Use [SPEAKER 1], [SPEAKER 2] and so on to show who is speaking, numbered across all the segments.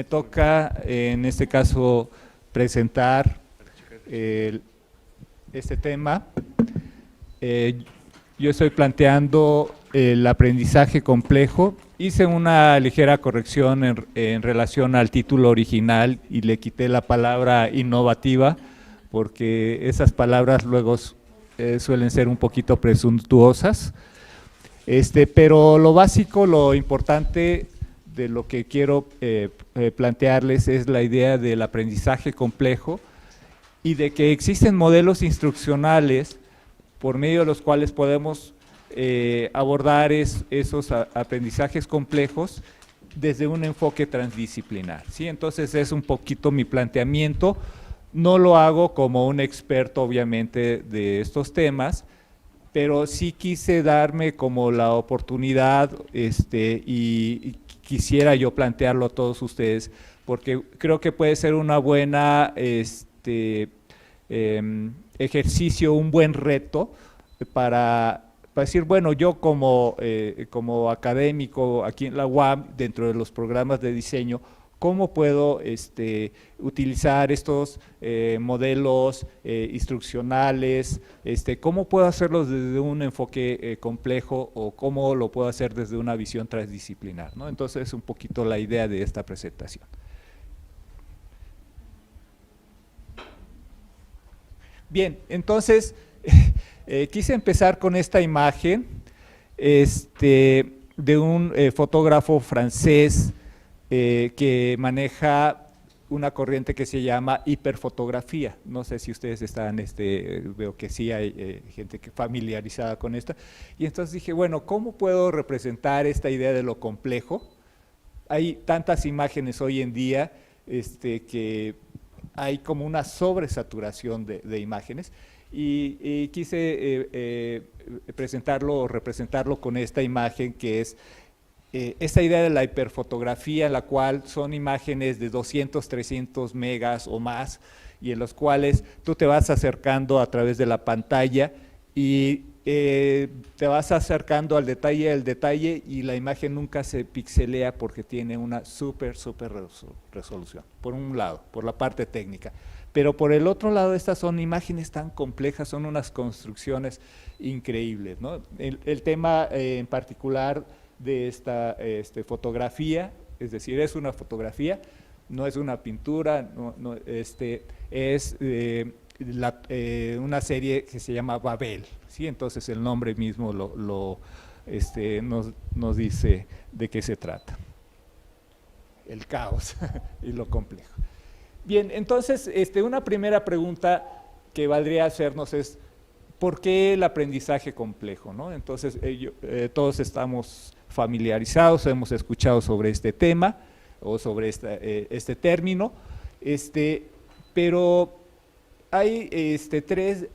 [SPEAKER 1] me toca en este caso presentar este tema. Yo estoy planteando el aprendizaje complejo. Hice una ligera corrección en relación al título original y le quité la palabra innovativa, porque esas palabras luego suelen ser un poquito presuntuosas. Pero lo básico, lo importante de lo que quiero plantearles es la idea del aprendizaje complejo y de que existen modelos instruccionales por medio de los cuales podemos abordar esos aprendizajes complejos desde un enfoque transdisciplinar, ¿sí? Entonces es un poquito mi planteamiento. No lo hago como un experto, obviamente, de estos temas, pero sí quise darme como la oportunidad y quisiera yo plantearlo a todos ustedes, porque creo que puede ser una buena ejercicio, un buen reto para decir, bueno, yo como académico aquí en la UAM, dentro de los programas de diseño, ¿cómo puedo utilizar estos modelos instruccionales? ¿Cómo puedo hacerlos desde un enfoque complejo o cómo lo puedo hacer desde una visión transdisciplinar, ¿no? Entonces es un poquito la idea de esta presentación. Bien, entonces quise empezar con esta imagen de un fotógrafo francés que maneja una corriente que se llama hiperfotografía. No sé si ustedes están, veo que sí hay gente familiarizada con esta. Y entonces dije, bueno, ¿cómo puedo representar esta idea de lo complejo? Hay tantas imágenes hoy en día que hay como una sobresaturación de imágenes y quise presentarlo o representarlo con esta imagen que es esta idea de la hiperfotografía, en la cual son imágenes de 200, 300 megas o más, y en los cuales tú te vas acercando a través de la pantalla y te vas acercando al detalle y la imagen nunca se pixelea porque tiene una súper resolución, por un lado, por la parte técnica. Pero por el otro lado, estas son imágenes tan complejas, son unas construcciones increíbles, ¿no? El tema en particular de esta fotografía, es decir, es una fotografía, no es una pintura, es una serie que se llama Babel, ¿sí? Entonces el nombre mismo nos dice de qué se trata. El caos y lo complejo. Bien, entonces una primera pregunta que valdría hacernos es ¿por qué el aprendizaje complejo, ¿no? Entonces todos estamos familiarizados, hemos escuchado sobre este tema o sobre este término, pero hay tres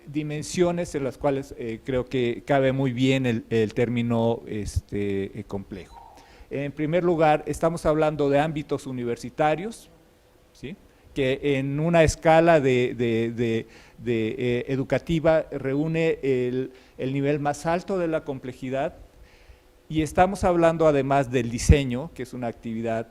[SPEAKER 1] dimensiones en las cuales creo que cabe muy bien el término complejo. En primer lugar, estamos hablando de ámbitos universitarios, ¿sí? Que en una escala educativa reúne el nivel más alto de la complejidad, y estamos hablando además del diseño, que es una actividad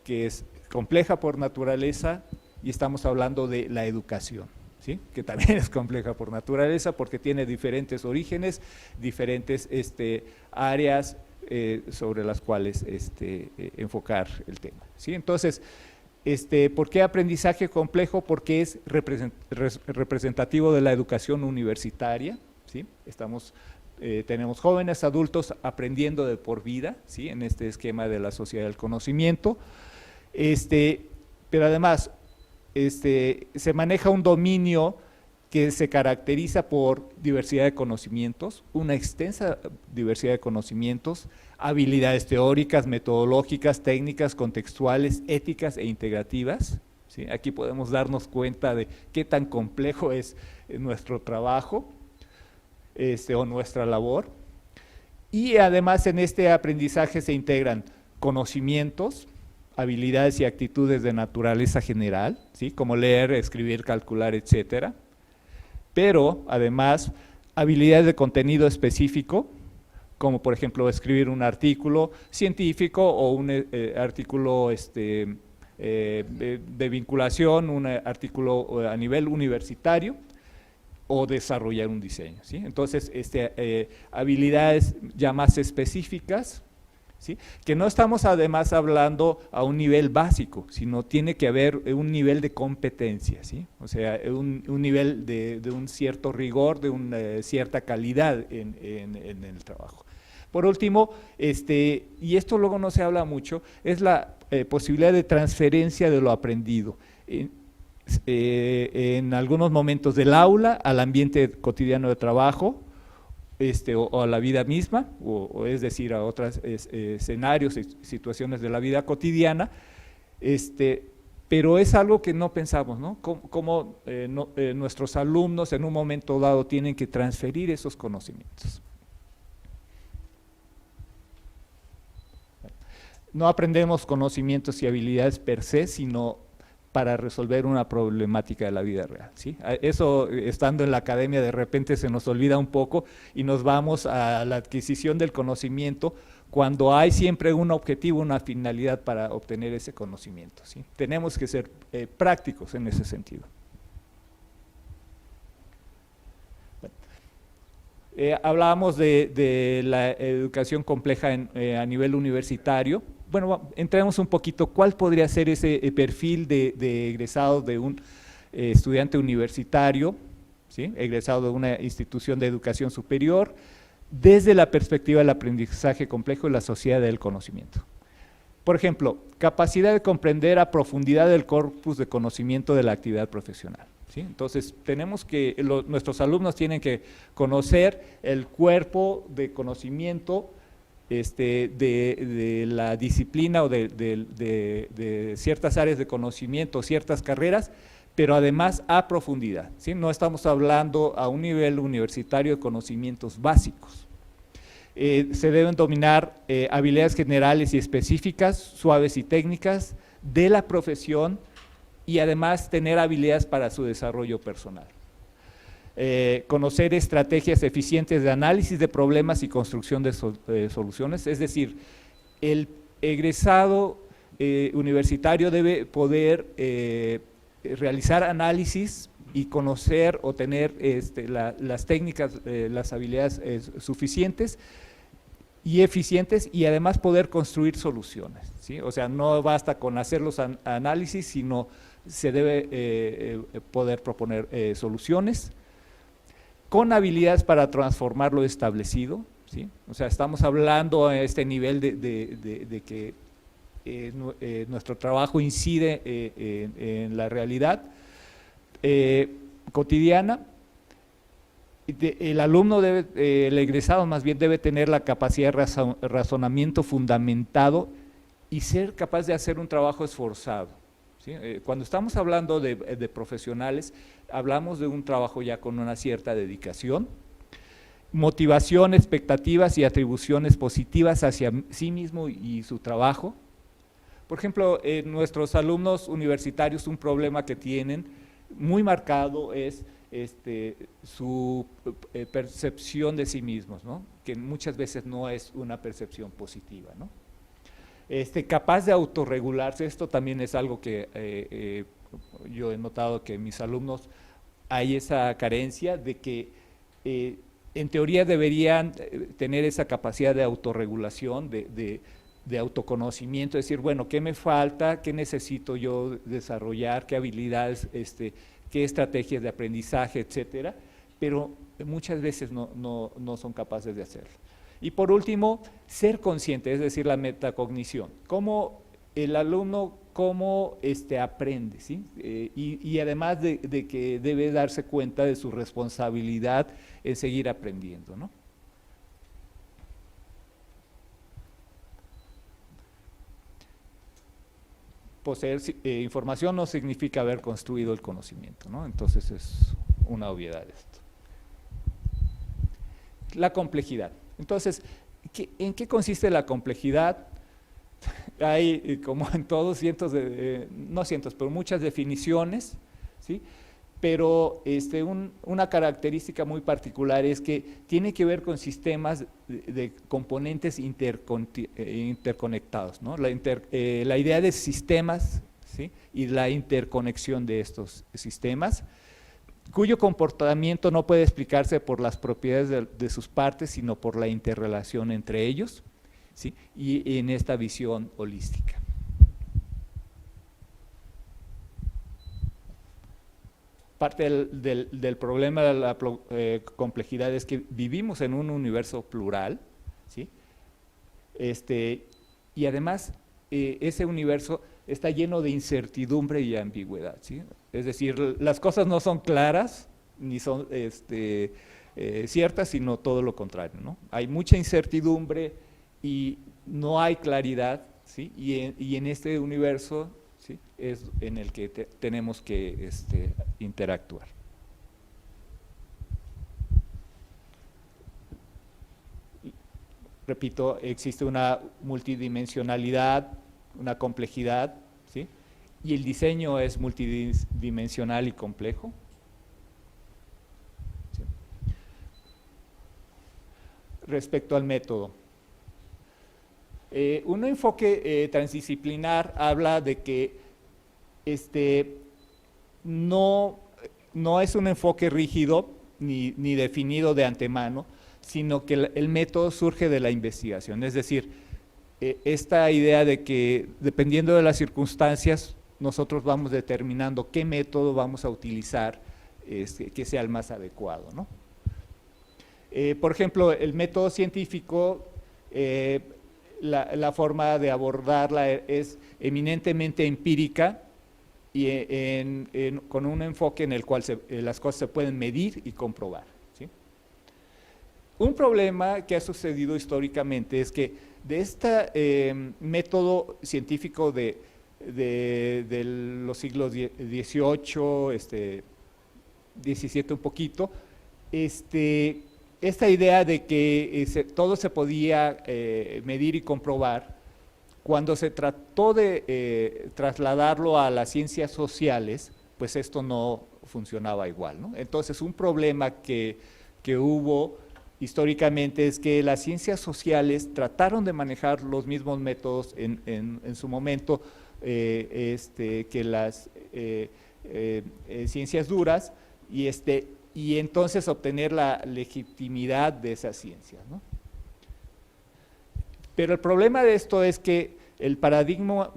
[SPEAKER 1] que es compleja por naturaleza, y estamos hablando de la educación, ¿sí? Que también es compleja por naturaleza porque tiene diferentes orígenes, diferentes áreas sobre las cuales enfocar el tema, ¿sí? Entonces, ¿por qué aprendizaje complejo? Porque es representativo de la educación universitaria, ¿sí? Tenemos jóvenes adultos aprendiendo de por vida, ¿sí? En este esquema de la sociedad del conocimiento, pero además se maneja un dominio que se caracteriza por diversidad de conocimientos, una extensa diversidad de conocimientos, habilidades teóricas, metodológicas, técnicas, contextuales, éticas e integrativas, ¿sí? Aquí podemos darnos cuenta de qué tan complejo es nuestro trabajo o nuestra labor. Y además en este aprendizaje se integran conocimientos, habilidades y actitudes de naturaleza general, ¿sí? Como leer, escribir, calcular, etcétera, pero además habilidades de contenido específico, como por ejemplo escribir un artículo científico o un artículo de vinculación, un artículo a nivel universitario, o desarrollar un diseño, ¿sí? Entonces, habilidades ya más específicas, ¿sí? Que no estamos además hablando a un nivel básico, sino tiene que haber un nivel de competencia, ¿sí? O sea, un nivel de un cierto rigor, de una cierta calidad en el trabajo. Por último, y esto luego no se habla mucho, es la posibilidad de transferencia de lo aprendido. En algunos momentos del aula al ambiente cotidiano de trabajo, o a la vida misma, o es decir, a otros escenarios y situaciones de la vida cotidiana, pero es algo que no pensamos, ¿no? Cómo nuestros alumnos en un momento dado tienen que transferir esos conocimientos. No aprendemos conocimientos y habilidades per se, sino para resolver una problemática de la vida real, ¿sí? Eso, estando en la academia, de repente se nos olvida un poco y nos vamos a la adquisición del conocimiento cuando hay siempre un objetivo, una finalidad para obtener ese conocimiento, ¿sí? Tenemos que ser prácticos en ese sentido. Hablábamos de la educación compleja a nivel universitario. Bueno, entremos un poquito, ¿cuál podría ser ese perfil de egresado de un estudiante universitario, ¿sí? Egresado de una institución de educación superior, desde la perspectiva del aprendizaje complejo y la sociedad del conocimiento? Por ejemplo, capacidad de comprender a profundidad el corpus de conocimiento de la actividad profesional, ¿sí? Entonces, tenemos que, nuestros alumnos tienen que conocer el cuerpo de conocimiento de la disciplina o de ciertas áreas de conocimiento, ciertas carreras, pero además a profundidad, ¿sí? No estamos hablando a un nivel universitario de conocimientos básicos. Se deben dominar habilidades generales y específicas, suaves y técnicas de la profesión, y además tener habilidades para su desarrollo personal. Conocer estrategias eficientes de análisis de problemas y construcción de soluciones, es decir, el egresado universitario debe poder realizar análisis y conocer o tener las técnicas, las habilidades suficientes y eficientes, y además poder construir soluciones, ¿sí? O sea, no basta con hacer los análisis, sino se debe poder proponer soluciones con habilidades para transformar lo establecido, ¿sí? O sea, estamos hablando a este nivel de que nuestro trabajo incide en la realidad cotidiana. El alumno el egresado más bien debe tener la capacidad de razonamiento fundamentado y ser capaz de hacer un trabajo esforzado, ¿sí? Cuando estamos hablando de profesionales, hablamos de un trabajo ya con una cierta dedicación, motivación, expectativas y atribuciones positivas hacia sí mismo y su trabajo. Por ejemplo, nuestros alumnos universitarios, un problema que tienen muy marcado es su percepción de sí mismos, ¿no? Que muchas veces no es una percepción positiva, ¿no? Capaz de autorregularse, esto también es algo que yo he notado que en mis alumnos hay esa carencia de que en teoría deberían tener esa capacidad de autorregulación, de autoconocimiento, decir, bueno, ¿qué me falta? ¿Qué necesito yo desarrollar? ¿Qué habilidades, qué estrategias de aprendizaje, etcétera? Pero muchas veces no son capaces de hacerlo. Y por último, ser consciente, es decir, la metacognición. ¿Cómo el alumno aprende? ¿Sí? Y además de que debe darse cuenta de su responsabilidad en seguir aprendiendo, ¿no? Poseer información no significa haber construido el conocimiento, ¿no? Entonces es una obviedad esto. La complejidad. Entonces, ¿en qué consiste la complejidad? Hay, como en todos, no cientos, pero muchas definiciones, ¿sí? pero una característica muy particular es que tiene que ver con sistemas de componentes interconectados, ¿no? La idea de sistemas, ¿sí? Y la interconexión de estos sistemas, cuyo comportamiento no puede explicarse por las propiedades de sus partes, sino por la interrelación entre ellos, ¿sí? Y en esta visión holística. Parte del problema de la complejidad es que vivimos en un universo plural, ¿sí? Y además ese universo está lleno de incertidumbre y ambigüedad, ¿sí? Es decir, las cosas no son claras ni son ciertas, sino todo lo contrario, ¿no? Hay mucha incertidumbre y no hay claridad, ¿sí? Y en este universo, ¿sí? Es en el que tenemos que interactuar. Repito, existe una multidimensionalidad, una complejidad, ¿sí? Y el diseño es multidimensional y complejo. ¿Sí? Respecto al método, un enfoque transdisciplinar habla de que no es un enfoque rígido ni definido de antemano, sino que el método surge de la investigación. Es decir, esta idea de que dependiendo de las circunstancias, nosotros vamos determinando qué método vamos a utilizar que sea el más adecuado, ¿no? Por ejemplo, el método científico, la forma de abordarla es eminentemente empírica y con un enfoque en el cual las cosas se pueden medir y comprobar, ¿sí? Un problema que ha sucedido históricamente es que de este método científico de los siglos XVIII, XVII un poquito, esta idea de que todo se podía medir y comprobar, cuando se trató de trasladarlo a las ciencias sociales, pues esto no funcionaba igual, ¿no? Entonces, un problema que hubo históricamente es que las ciencias sociales trataron de manejar los mismos métodos en su momento que las ciencias duras y entonces obtener la legitimidad de esas ciencias, ¿no? Pero el problema de esto es que el paradigma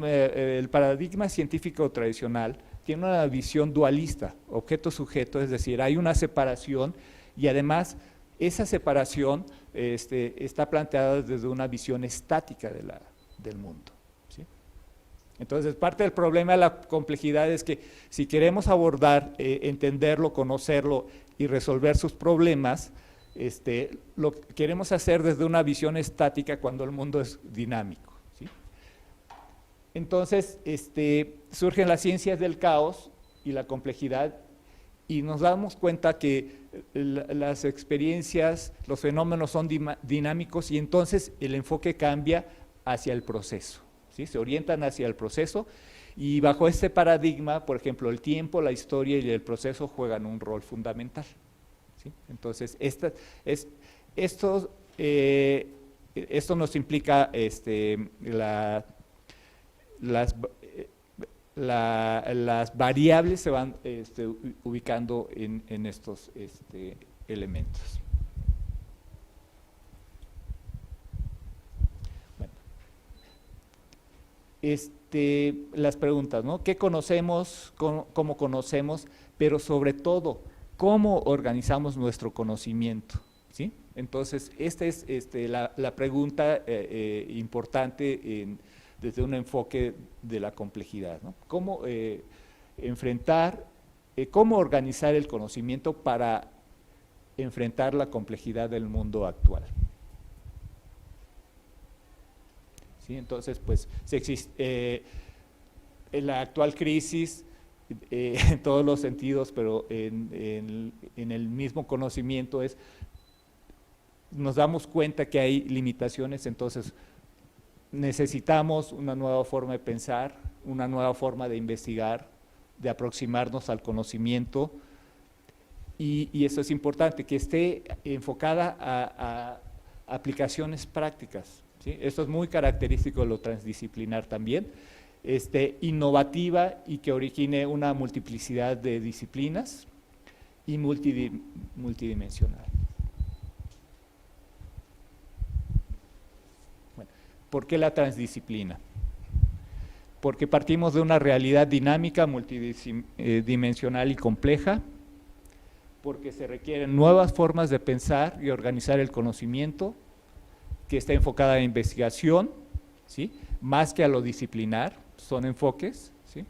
[SPEAKER 1] científico tradicional tiene una visión dualista, objeto-sujeto, es decir, hay una separación y además esa separación está planteada desde una visión estática del mundo, ¿sí? Entonces, parte del problema de la complejidad es que si queremos abordar, entenderlo, conocerlo y resolver sus problemas, lo queremos hacer desde una visión estática cuando el mundo es dinámico, ¿sí? Entonces, surgen las ciencias del caos y la complejidad y nos damos cuenta que las experiencias, los fenómenos son dinámicos y entonces el enfoque cambia hacia el proceso, ¿sí? Se orientan hacia el proceso y bajo este paradigma, por ejemplo, el tiempo, la historia y el proceso juegan un rol fundamental, ¿sí? Entonces, esto nos implica las variables se van ubicando en estos elementos. Bueno, las preguntas, ¿no? ¿Qué conocemos? ¿Cómo conocemos? Pero sobre todo, ¿cómo organizamos nuestro conocimiento? ¿Sí? Entonces, esta es la pregunta importante desde un enfoque de la complejidad, ¿no? ¿Cómo cómo organizar el conocimiento para enfrentar la complejidad del mundo actual? ¿Sí? Entonces, pues, en la actual crisis, en todos los sentidos, pero en el mismo conocimiento nos damos cuenta que hay limitaciones, entonces necesitamos una nueva forma de pensar, una nueva forma de investigar, de aproximarnos al conocimiento, y eso es importante, que esté enfocada a aplicaciones prácticas, ¿sí? Esto es muy característico de lo transdisciplinar también, innovativa y que origine una multiplicidad de disciplinas y multidimensional. Bueno, ¿por qué la transdisciplina? Porque partimos de una realidad dinámica, multidimensional y compleja, porque se requieren nuevas formas de pensar y organizar el conocimiento, que está enfocada a investigación, ¿sí? Más que a lo disciplinar, son enfoques, ¿sí?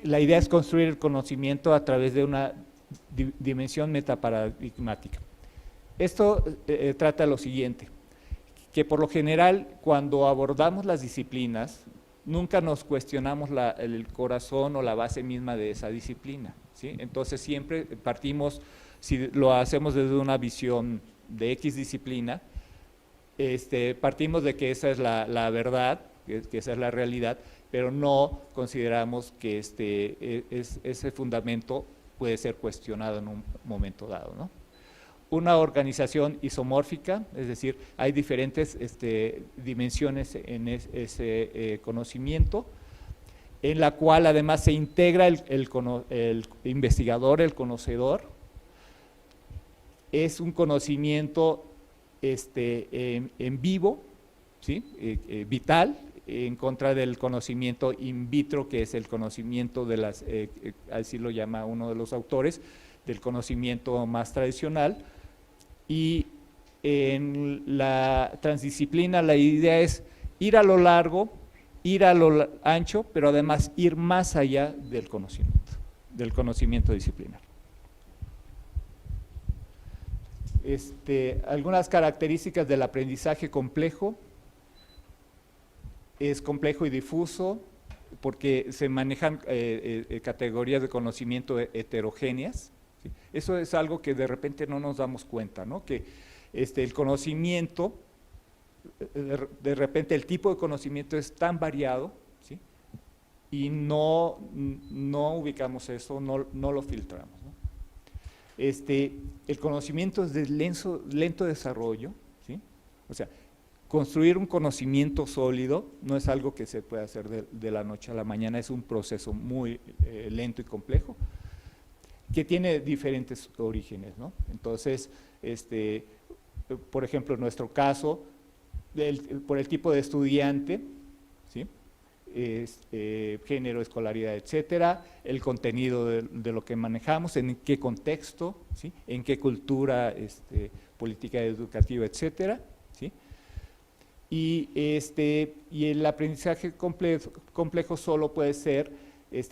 [SPEAKER 1] La idea es construir el conocimiento a través de una dimensión metaparadigmática. Esto trata lo siguiente, que por lo general cuando abordamos las disciplinas, nunca nos cuestionamos el corazón o la base misma de esa disciplina, ¿sí? Entonces siempre partimos, si lo hacemos desde una visión de X disciplina, partimos de que esa es la verdad, que esa es la realidad, pero no consideramos que ese fundamento puede ser cuestionado en un momento dado, ¿no? Una organización isomórfica, es decir, hay diferentes dimensiones en ese conocimiento, en la cual además se integra el investigador, el conocedor. Es un conocimiento en vivo, ¿sí? Vital, en contra del conocimiento in vitro, que es el conocimiento de las, así lo llama uno de los autores, del conocimiento más tradicional. Y en la transdisciplina la idea es ir a lo largo, ir a lo ancho, pero además ir más allá del conocimiento disciplinar. Algunas características del aprendizaje complejo: es complejo y difuso porque se manejan categorías de conocimiento heterogéneas, ¿sí? Eso es algo que de repente no nos damos cuenta, ¿no? Que el conocimiento, de repente el tipo de conocimiento es tan variado, ¿sí? Y no ubicamos eso, no lo filtramos, ¿no? El conocimiento es de lento desarrollo, ¿sí? O sea, construir un conocimiento sólido no es algo que se puede hacer de la noche a la mañana, es un proceso muy lento y complejo, que tiene diferentes orígenes, ¿no? Entonces, por ejemplo, en nuestro caso, por el tipo de estudiante, ¿sí? Género, escolaridad, etcétera, el contenido de lo que manejamos, en qué contexto, ¿sí? En qué cultura, política educativa, etcétera, ¿sí? Y el aprendizaje complejo solo puede ser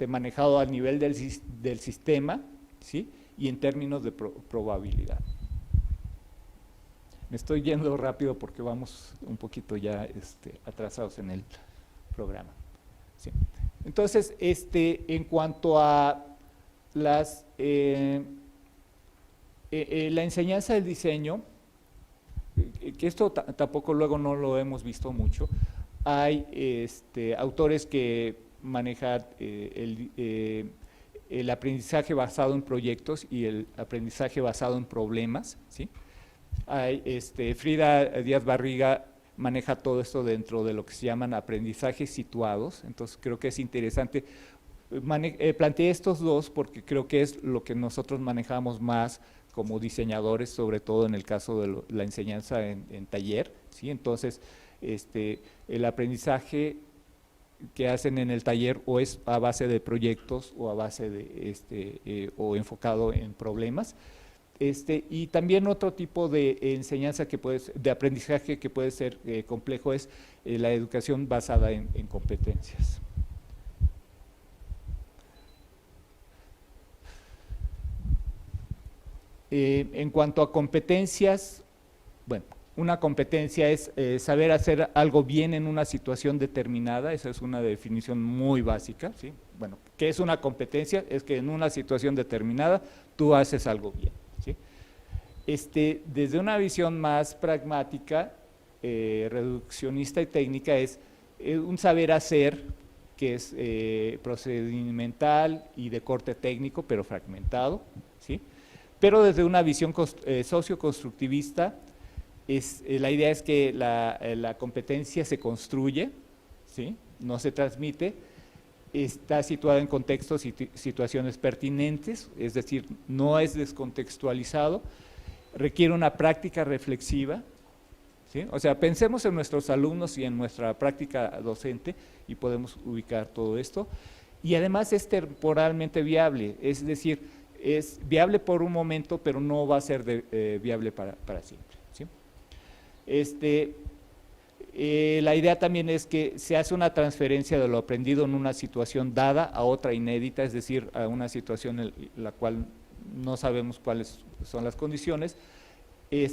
[SPEAKER 1] manejado a nivel del sistema, ¿sí? Y en términos de probabilidad. Me estoy yendo rápido porque vamos un poquito ya atrasados en el programa. Sí. Entonces, en cuanto a la enseñanza del diseño, que esto tampoco luego no lo hemos visto mucho, hay autores que manejan el aprendizaje basado en proyectos y el aprendizaje basado en problemas, ¿sí? Hay, Frida Díaz Barriga maneja todo esto dentro de lo que se llaman aprendizajes situados, entonces creo que es interesante. Planteé estos dos porque creo que es lo que nosotros manejamos más como diseñadores, sobre todo en el caso de la enseñanza en taller, ¿sí? Entonces, el aprendizaje que hacen en el taller o es a base de proyectos o a base de o enfocado en problemas. Y también otro tipo de enseñanza de aprendizaje que puede ser complejo es la educación basada en competencias. En cuanto a competencias, bueno, una competencia es saber hacer algo bien en una situación determinada, esa es una definición muy básica, ¿sí? Bueno, ¿qué es una competencia? Es que en una situación determinada tú haces algo bien, ¿sí? Desde una visión más pragmática, reduccionista y técnica, es un saber hacer que es procedimental y de corte técnico, pero fragmentado, ¿sí? Pero desde una visión socioconstructivista, la idea es que la competencia se construye, ¿sí? No se transmite, está situada en contextos y situaciones pertinentes, es decir, no es descontextualizado, requiere una práctica reflexiva, ¿sí? O sea, pensemos en nuestros alumnos y en nuestra práctica docente y podemos ubicar todo esto, y además es temporalmente viable, es decir, es viable por un momento, pero no va a ser viable para siempre, ¿sí? La idea también es que se hace una transferencia de lo aprendido en una situación dada a otra inédita, es decir, a una situación en la cual no sabemos cuáles son las condiciones, y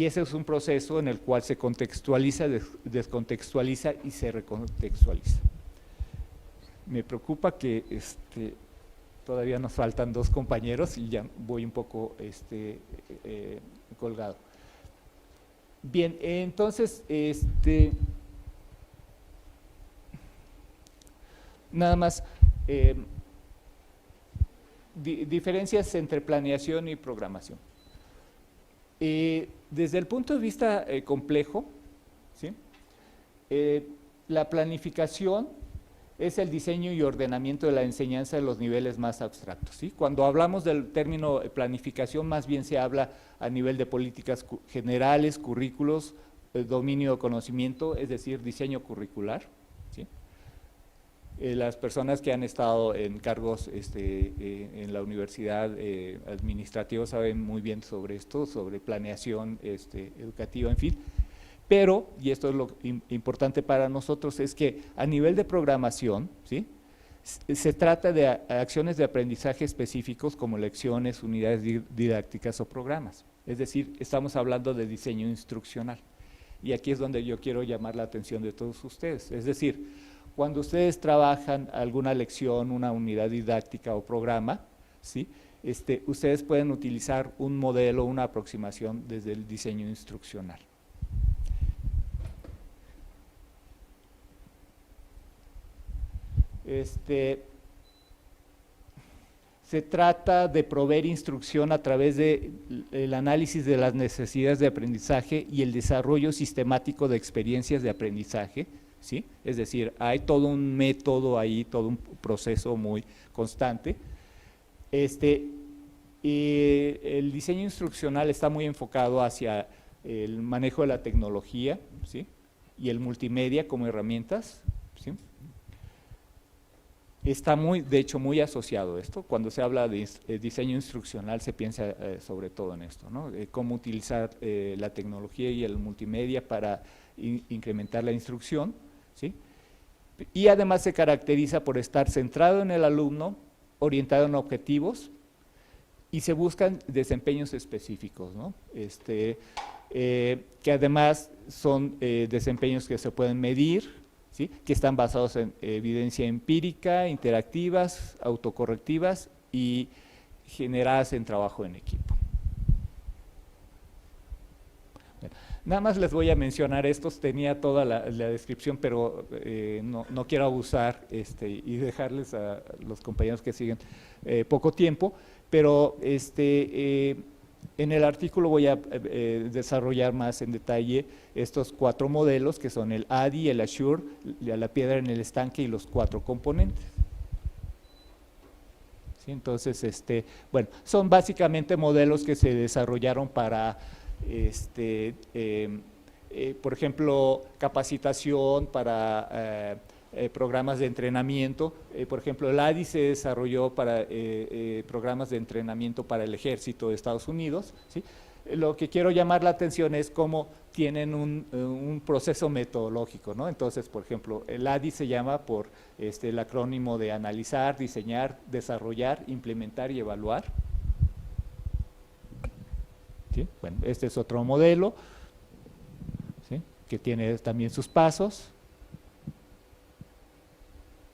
[SPEAKER 1] ese es un proceso en el cual se contextualiza, descontextualiza y se recontextualiza. Me preocupa que todavía nos faltan 2 compañeros y ya voy un poco colgado. Bien, entonces, nada más, diferencias entre planeación y programación. Desde el punto de vista complejo, ¿sí? La planificación es el diseño y ordenamiento de la enseñanza de los niveles más abstractos, ¿sí? Cuando hablamos del término planificación, más bien se habla a nivel de políticas generales, currículos, dominio de conocimiento, es decir, diseño curricular, ¿sí? Las personas que han estado en cargos en la universidad administrativa saben muy bien sobre esto, sobre planeación educativa, en fin. Pero, y esto es lo importante para nosotros, es que a nivel de programación, ¿sí? Se trata de acciones de aprendizaje específicos como lecciones, unidades didácticas o programas. Es decir, estamos hablando de diseño instruccional. Y aquí es donde yo quiero llamar la atención de todos ustedes. Es decir, cuando ustedes trabajan alguna lección, una unidad didáctica o programa, ¿sí? Ustedes pueden utilizar un modelo, una aproximación desde el diseño instruccional. Se trata de proveer instrucción a través del análisis de las necesidades de aprendizaje y el desarrollo sistemático de experiencias de aprendizaje, ¿sí? Es decir, hay todo un método ahí, todo un proceso muy constante. Y el diseño instruccional está muy enfocado hacia el manejo de la tecnología, ¿sí? Y el multimedia como herramientas, ¿sí? Está de hecho, muy asociado a esto. Cuando se habla de diseño instruccional se piensa sobre todo en esto, ¿no? Cómo utilizar la tecnología y el multimedia para incrementar la instrucción, ¿sí? Y además se caracteriza por estar centrado en el alumno, orientado en objetivos y se buscan desempeños específicos, ¿no? Que además son desempeños que se pueden medir, ¿sí? Que están basados en evidencia empírica, interactivas, autocorrectivas y generadas en trabajo en equipo. Bueno, nada más les voy a mencionar estos, tenía toda la descripción, pero no quiero abusar y dejarles a los compañeros que siguen poco tiempo, pero en el artículo voy a desarrollar más en detalle estos 4 modelos que son el ADI, el Assure, la piedra en el estanque y los 4 componentes. ¿Sí? Entonces, bueno, son básicamente modelos que se desarrollaron para, por ejemplo, capacitación, para programas de entrenamiento. Por ejemplo, el ADI se desarrolló para programas de entrenamiento para el ejército de Estados Unidos, ¿sí? Lo que quiero llamar la atención es cómo tienen un proceso metodológico, ¿no? Entonces, por ejemplo, el ADI se llama por el acrónimo de analizar, diseñar, desarrollar, implementar y evaluar. ¿Sí? Bueno, este es otro modelo, ¿sí? Que tiene también sus pasos.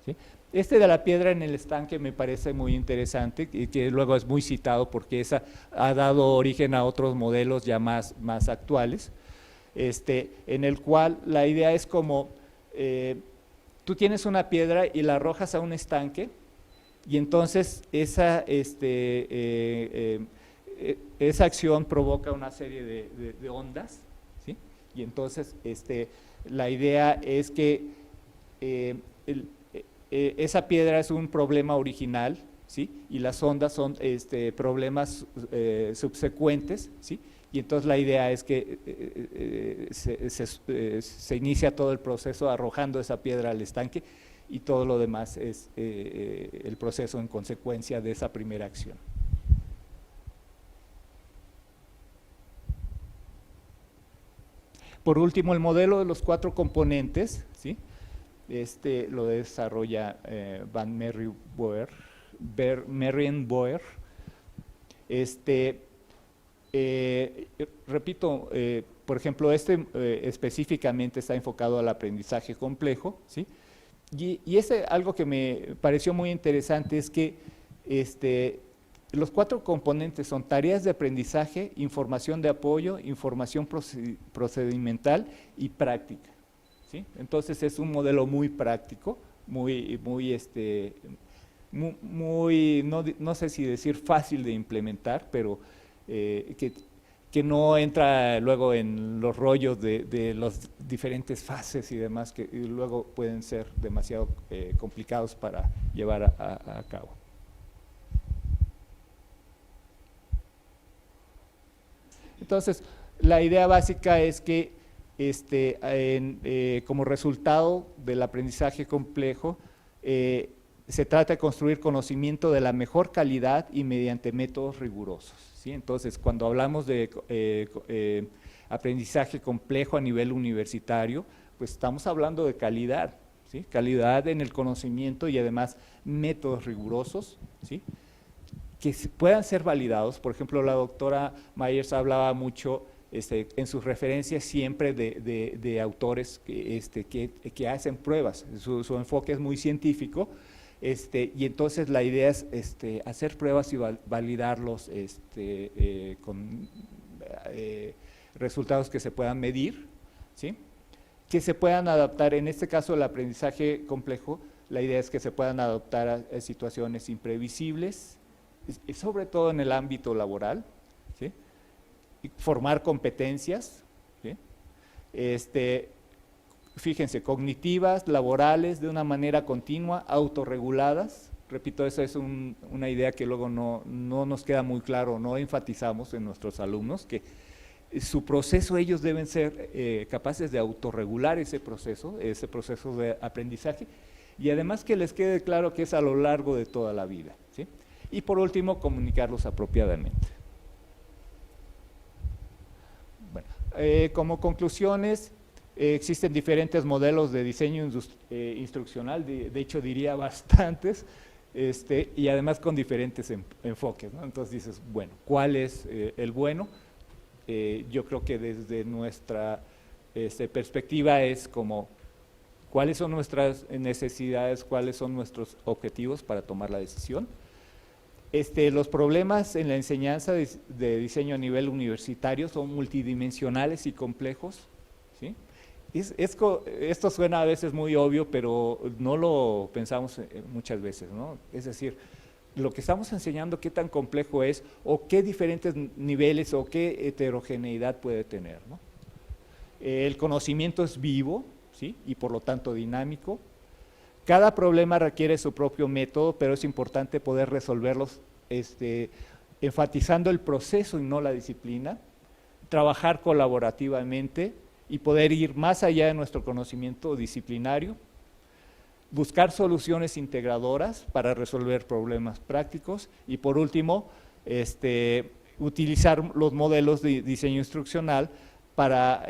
[SPEAKER 1] ¿Sí? De la piedra en el estanque me parece muy interesante y que luego es muy citado porque esa ha dado origen a otros modelos ya más actuales, en el cual la idea es como tú tienes una piedra y la arrojas a un estanque, y entonces esa acción provoca una serie de ondas, ¿sí? Y entonces la idea es que esa piedra es un problema original, ¿sí? Y las ondas son problemas subsecuentes, ¿sí? Y entonces la idea es que se inicia todo el proceso arrojando esa piedra al estanque, y todo lo demás es el proceso en consecuencia de esa primera acción. Por último, el modelo de los 4 componentes, ¿sí? Lo desarrolla Van Merrienboer. Repito, por ejemplo, específicamente está enfocado al aprendizaje complejo, ¿sí? Y algo que me pareció muy interesante es que los 4 componentes son tareas de aprendizaje, información de apoyo, información procedimental y práctica, ¿sí? Entonces es un modelo muy práctico, no sé si decir fácil de implementar, pero que no entra luego en los rollos de las diferentes fases y demás, que luego pueden ser demasiado complicados para llevar a cabo. Entonces, la idea básica es que como resultado del aprendizaje complejo, se trata de construir conocimiento de la mejor calidad y mediante métodos rigurosos, ¿sí? Entonces, cuando hablamos de aprendizaje complejo a nivel universitario, pues estamos hablando de calidad, ¿sí? Calidad en el conocimiento y además métodos rigurosos, ¿sí? Que puedan ser validados. Por ejemplo, la doctora Myers hablaba mucho en sus referencias siempre de autores que hacen pruebas. Su enfoque es muy científico, y entonces la idea es hacer pruebas y validarlos con resultados que se puedan medir, ¿sí? Que se puedan adaptar. En este caso, el aprendizaje complejo, la idea es que se puedan adaptar a situaciones imprevisibles, y sobre todo en el ámbito laboral, ¿sí? Y formar competencias, ¿sí? Fíjense, cognitivas, laborales, de una manera continua, autorreguladas. Repito, esa es una idea que luego no nos queda muy claro, no enfatizamos en nuestros alumnos, que su proceso, ellos deben ser capaces de autorregular ese proceso de aprendizaje, y además que les quede claro que es a lo largo de toda la vida, ¿sí? Y por último, comunicarlos apropiadamente. Bueno, como conclusiones, existen diferentes modelos de diseño instruccional, de hecho diría bastantes, y además con diferentes enfoques, ¿no? Entonces dices, bueno, ¿cuál es el bueno? Yo creo que desde nuestra perspectiva es como, ¿cuáles son nuestras necesidades, cuáles son nuestros objetivos para tomar la decisión? Los problemas en la enseñanza de diseño a nivel universitario son multidimensionales y complejos, ¿sí? Esto suena a veces muy obvio, pero no lo pensamos muchas veces, ¿no? Es decir, lo que estamos enseñando, qué tan complejo es, o qué diferentes niveles o qué heterogeneidad puede tener, ¿no? El conocimiento es vivo, ¿sí? Y por lo tanto dinámico. Cada problema requiere su propio método, pero es importante poder resolverlos enfatizando el proceso y no la disciplina, trabajar colaborativamente y poder ir más allá de nuestro conocimiento disciplinario, buscar soluciones integradoras para resolver problemas prácticos, y por último, utilizar los modelos de diseño instruccional para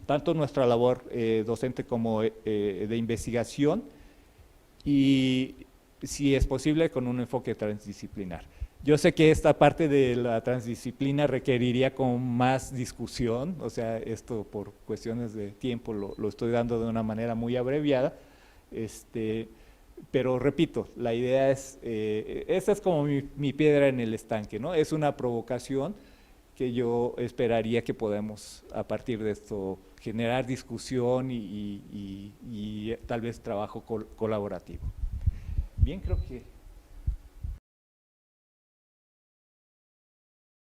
[SPEAKER 1] tanto nuestra labor docente como de investigación, y si es posible con un enfoque transdisciplinar. Yo sé que esta parte de la transdisciplina requeriría como más discusión, o sea, esto por cuestiones de tiempo lo estoy dando de una manera muy abreviada, pero repito, la idea es, esta es como mi piedra en el estanque, ¿no? Es una provocación que yo esperaría que podamos a partir de esto generar discusión y tal vez trabajo colaborativo. Bien, creo que